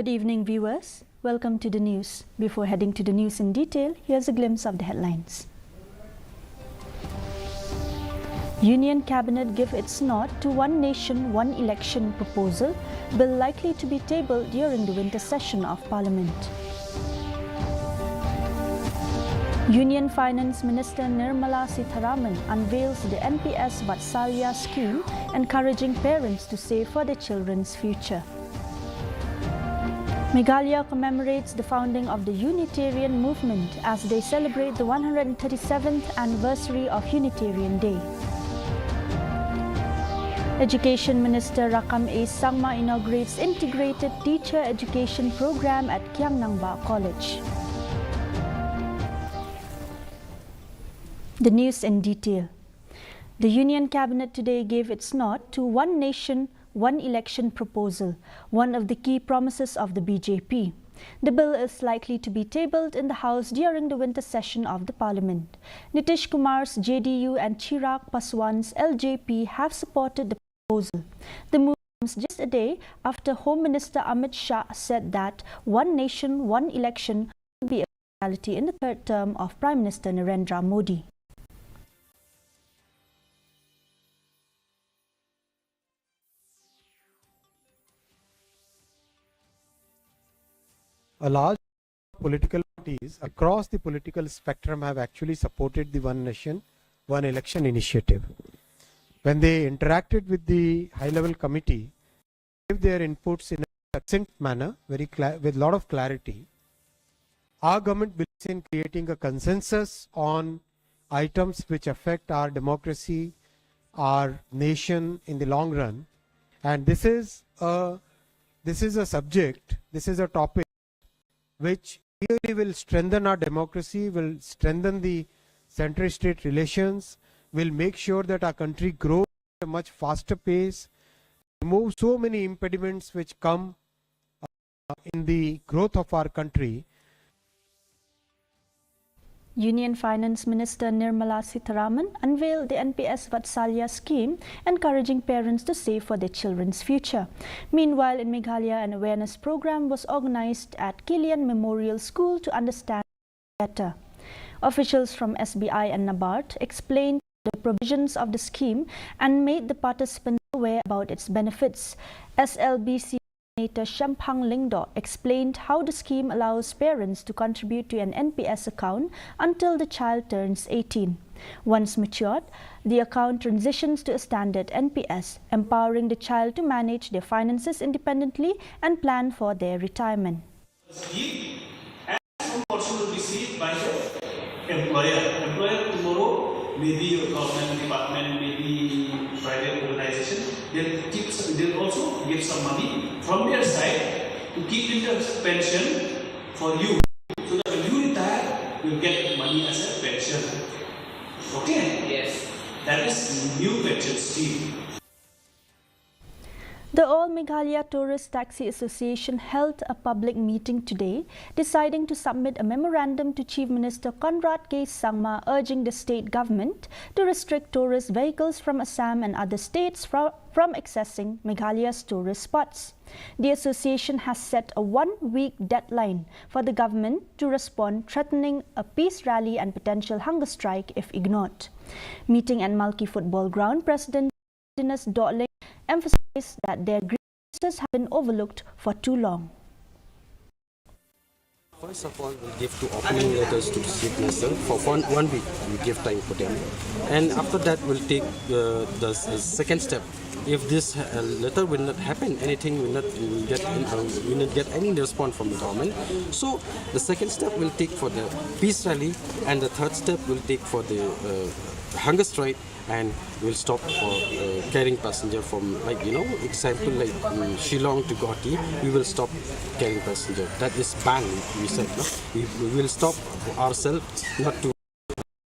Good evening, viewers. Welcome to the news. Before heading to the news in detail, here's a glimpse of the headlines. Union Cabinet give its nod to One Nation, One Election proposal, bill likely to be tabled during the winter session of Parliament. Union Finance Minister Nirmala Sitharaman unveils the NPS Vatsalya scheme, encouraging parents to save for their children's future. Meghalaya commemorates the founding of the Unitarian movement as they celebrate the 137th anniversary of Unitarian Day. Education Minister Rakam A. Sangma inaugurates integrated teacher education program at Kiangnangba College. The news in detail. The Union Cabinet today gave its nod to One Nation, One Election proposal, one of the key promises of the BJP. The bill is likely to be tabled in the House during the winter session of the Parliament. Nitish Kumar's JDU and Chirag Paswan's LJP have supported the proposal. The move comes just a day after Home Minister Amit Shah said that One Nation, One Election will be a reality in the third term of Prime Minister Narendra Modi. A large political parties across the political spectrum have actually supported the One Nation, One Election initiative. When they interacted with the high-level committee, they gave their inputs in a succinct manner, with a lot of clarity. Our government believes in creating a consensus on items which affect our democracy, our nation in the long run, and this is a subject, this is a topic which really will strengthen our democracy, will strengthen the center-state relations, will make sure that our country grows at a much faster pace, remove so many impediments which come in the growth of our country. Union Finance Minister Nirmala Sitharaman unveiled the NPS Vatsalya scheme, encouraging parents to save for their children's future. Meanwhile, in Meghalaya, an awareness program was organized at Kilian Memorial School to understand better. Officials from SBI and NABARD explained the provisions of the scheme and made the participants aware about its benefits. SLBC Coordinator Shampang Lingdo explained how the scheme allows parents to contribute to an NPS account until the child turns 18. Once matured, the account transitions to a standard NPS, empowering the child to manage their finances independently and plan for their retirement. Scheme and some portion will be received by the employer. Employer tomorrow, maybe a government department, maybe private organization, they'll also give some money from their side to keep in the pension for you, so that when you retire, you'll get money as a pension. Okay? Yes. That is new pension scheme. The All Meghalaya Tourist Taxi Association held a public meeting today, deciding to submit a memorandum to Chief Minister Conrad K. Sangma urging the state government to restrict tourist vehicles from Assam and other states from accessing Meghalaya's tourist spots. The association has set a one-week deadline for the government to respond, threatening a peace rally and potential hunger strike if ignored. Meeting at Malki Football Ground, President Dinas Dotling emphasized that their grievances have been overlooked for too long. First of all, we'll give two opening letters to the Chief Minister for one week. We give time for them, and after that, we'll take the second step. If this letter will not happen, anything will not get any response from the government. So the second step will take for the peace rally, and the third step will take for the hunger strike, and we'll stop for carrying passenger from, example like Shillong to Guwahati. We will stop carrying passenger. That is banned. We said no. We will stop ourselves not to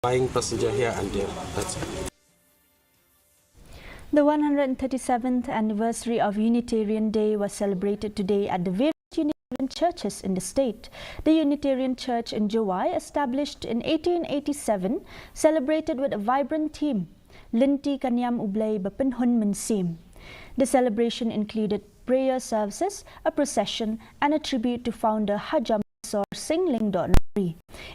buying passenger here and there. That's it. The 137th anniversary of Unitarian Day was celebrated today at the various Unitarian churches in the state. The Unitarian Church in Jowai, established in 1887, celebrated with a vibrant theme, Linti Kanyam Ublay Bapinhun Minsim. The celebration included prayer services, a procession, and a tribute to founder Hajam Singh Lingdon.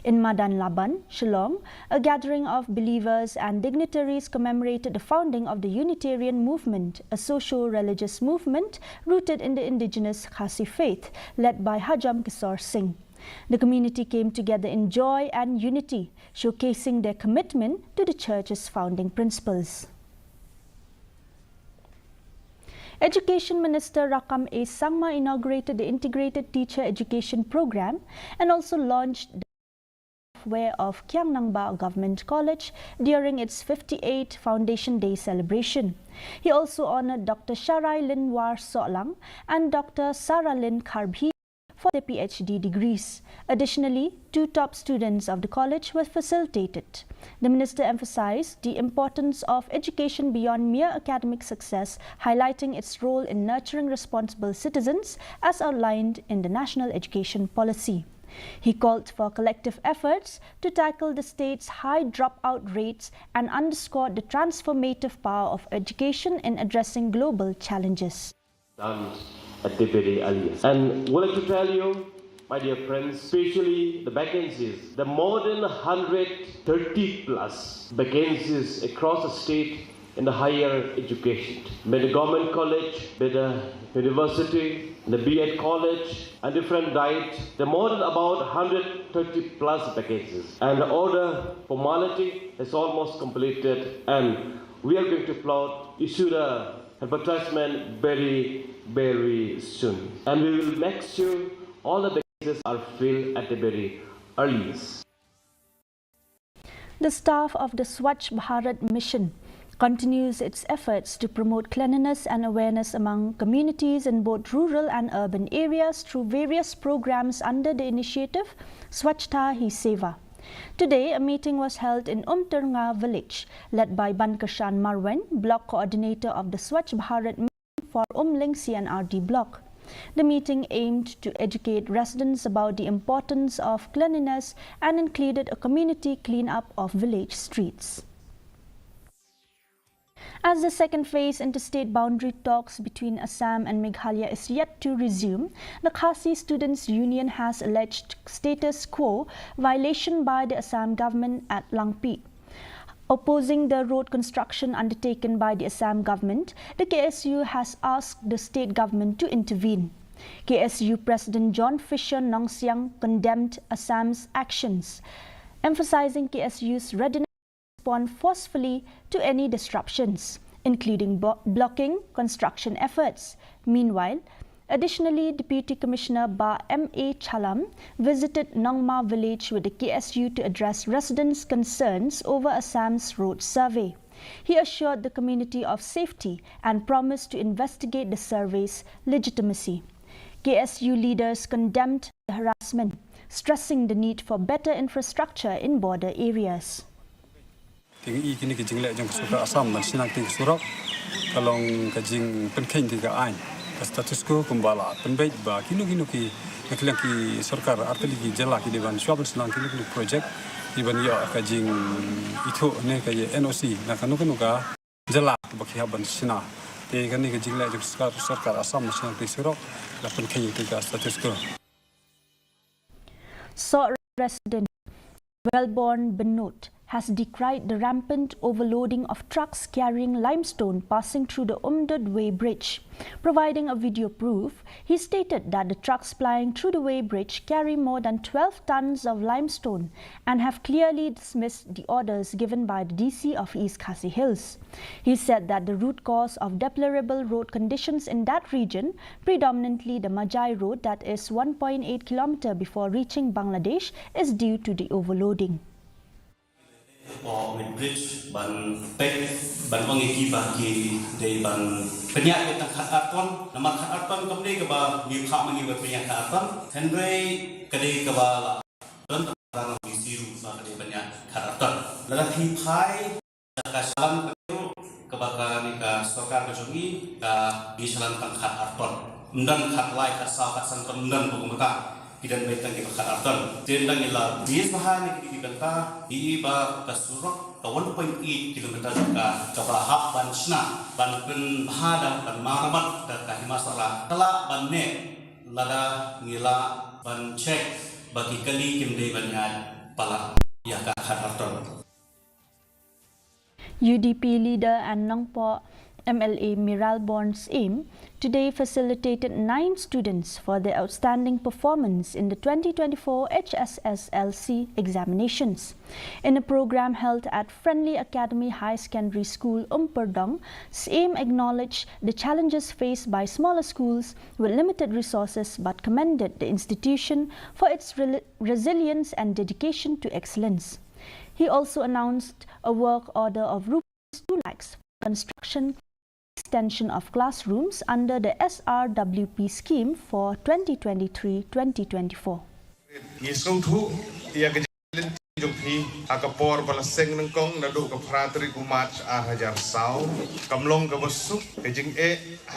In Madan Laban, Shillong, a gathering of believers and dignitaries commemorated the founding of the Unitarian Movement, a socio-religious movement rooted in the indigenous Khasi faith, led by Hajam Kisor Singh. The community came together in joy and unity, showcasing their commitment to the church's founding principles. Education Minister Rakam A. Sangma inaugurated the Integrated Teacher Education Program and also launched the software of Kiang Nangba Government College during its 58th Foundation Day celebration. He also honored Dr. Sharai Lin War Solang and Dr. Sarah Lin Karbhi for their PhD degrees. Additionally, 2 top students of the college were facilitated. The minister emphasized the importance of education beyond mere academic success, highlighting its role in nurturing responsible citizens as outlined in the National Education Policy. He called for collective efforts to tackle the state's high dropout rates and underscored the transformative power of education in addressing global challenges. At the very earliest. And would like to tell you, my dear friends, especially the vacancies, the more than 130 plus vacancies across the state in the higher education, be the government college, be the university, the B.Ed college, and different diets, the more than about 130 plus vacancies. And the order formality is almost completed, and we are going to issue the advertisement very soon. And we will make sure all the vacancies are filled at the very earliest. The staff of the Swachh Bharat mission continues its efforts to promote cleanliness and awareness among communities in both rural and urban areas through various programs under the initiative Swachhta Hi Seva. Today, a meeting was held in Ternga village, led by Bankarshan Marwen, block coordinator of the Swachh Bharat mission for Ling CNRD block. The meeting aimed to educate residents about the importance of cleanliness and included a community clean-up of village streets. As the second phase interstate boundary talks between Assam and Meghalaya is yet to resume, the Khasi Students' Union has alleged status quo violation by the Assam government at Langpi. Opposing the road construction undertaken by the Assam government, the KSU has asked the state government to intervene. KSU President John Fisher Nongsiang condemned Assam's actions, emphasizing KSU's readiness respond forcefully to any disruptions, including blocking construction efforts. Meanwhile, additionally, Deputy Commissioner Ba M.A. Chalam visited Nongma village with the KSU to address residents' concerns over Assam's road survey. He assured the community of safety and promised to investigate the survey's legitimacy. KSU leaders condemned the harassment, stressing the need for better infrastructure in border areas. Kini kajing lek jang suka Assam man sinang ting surok kalong kajing penking tiga ain status quo kumbala penbait ba kinu ki naklang ki sarkar arteli ki jala ki dewan swab sinang kinu project iban ya kajing itu ne kay NOC nakanu ka jala bakhi haban sina te kani kajing lek jang sarkar Assam man sinang ting surok la penking tiga status quo. So resident Wellborn Benut has decried the rampant overloading of trucks carrying limestone passing through the Umdud Way Bridge. Providing a video proof, he stated that the trucks plying through the Way Bridge carry more than 12 tons of limestone and have clearly dismissed the orders given by the DC of East Khasi Hills. He said that the root cause of deplorable road conditions in that region, predominantly the Majai Road that is 1.8 km before reaching Bangladesh, is due to the overloading. With bridge ban pek ban wangi bagi dari ban penyak kita khaton nama khaton kembali ke ba ni khak mangi penyak khaton henry kedai ke ba dan orang bisiru sa kedai penyak khaton laga hi phai ka salam ke ba ni ka sarkar ke jongi ka di salam tang khaton ndan khat lai ka sa ka santon ndan pengumka ikan baitang kita karatan. Tendang ila bias bahan ikan ta iba kasurok ka 1.8 kilometer ka kabahap ban sna ban pen bahada ban maramat da kahimasala kala ban ne lada ngila ban cek bagi kali kimde banyan pala ya ka karatan. UDP leader and Nongpo MLA Miral Born's aim today facilitated 9 students for their outstanding performance in the 2024 HSSLC examinations. In a program held at Friendly Academy High Secondary School, Umperdong, aim acknowledged the challenges faced by smaller schools with limited resources but commended the institution for its resilience and dedication to excellence. He also announced a work order of Rs 2 lakhs for construction extension of classrooms under the SRWP scheme for 2023-2024. Jumpi akapor balaseng nengkong nadu ke pratri kumat hajar sau kamlong ke besuk kejing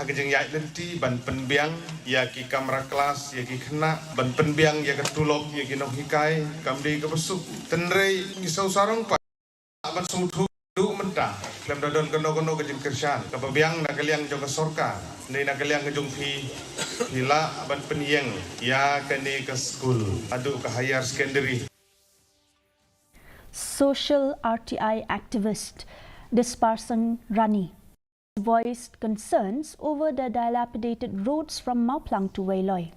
kejing yai lenti ban penbiang ya ki kamera kelas ya ki kena ban penbiang ya ketulok ya ki noh hikai kamdi ke besuk tenrei ngisau sarong pa ban sungtu du mentah lem dodon kono kejing kersan kebebiang nak kaliang jong sorka ni nak kaliang ke jumpi hila ban penieng ya kene ke school adu ke higher secondary. Social RTI activist Disparsan Rani voiced concerns over the dilapidated roads from Mauplang to Wailoi.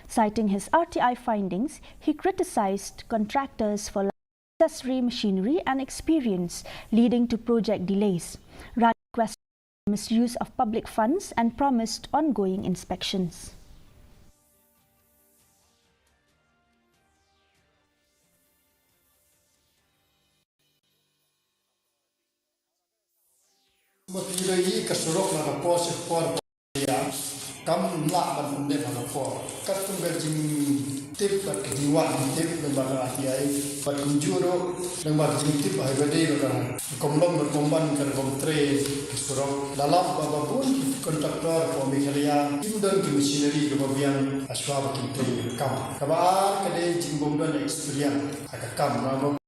Citing his RTI findings, he criticized contractors for unnecessary machinery and experience leading to project delays. Rani questioned misuse of public funds and promised ongoing inspections. Motivasi kesuruk nak pos ya, kamu nak banding dengan pos. Katun berjing tip berkejiwaan tip lembaga RTI, berkunjuro lembaga tip hari berdiri orang. Komlong berkomban kerjaan train kesuruk. Dalam babapun kontraktor Meghalaya, indon ke machinery kebabian aswab kita kam. Kabar kedai jimbongdan experience agak kam. Nama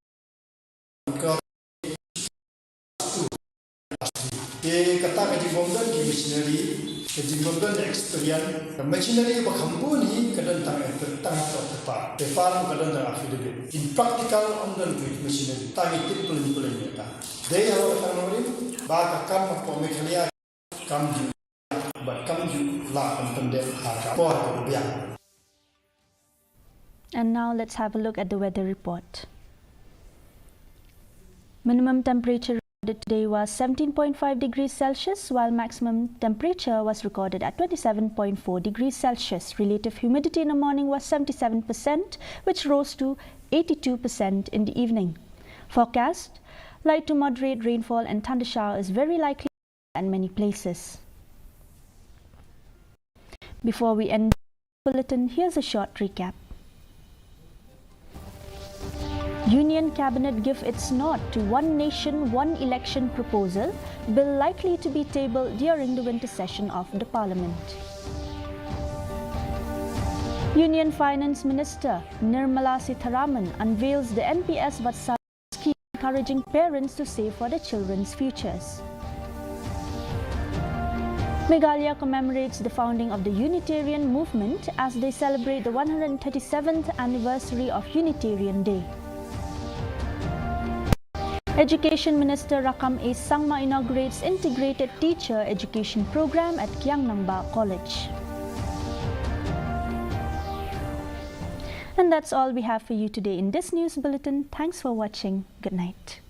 kata kejimbongdan di machinery, kejimbongdan experience, machinery berkampu ni kadang tang atau tepat, tepat kadang tang affidavit. In practical ondan tu machinery, tangi tip pelin ni ta. Dia awak tang nori, baga kam apa Meghalaya kam ju, bat kam ju lah pendek harga por biang. And now let's have a look at the weather report. Minimum temperature today was 17.5 degrees Celsius, while maximum temperature was recorded at 27.4 degrees Celsius. Relative humidity in the morning was 77%, which rose to 82% in the evening. Forecast: light to moderate rainfall and thunder shower is very likely in many places. Before we end the bulletin, here's a short recap. Union Cabinet give its nod to One Nation, One Election proposal, bill likely to be tabled during the winter session of the Parliament. Union Finance Minister Nirmala Sitharaman unveils the NPS Vatsalya scheme encouraging parents to save for their children's futures. Meghalaya commemorates the founding of the Unitarian movement as they celebrate the 137th anniversary of Unitarian Day. Education Minister Rakam A. Sangma inaugurates Integrated Teacher Education Program at Kiangnamba College. And that's all we have for you today in this news bulletin. Thanks for watching. Good night.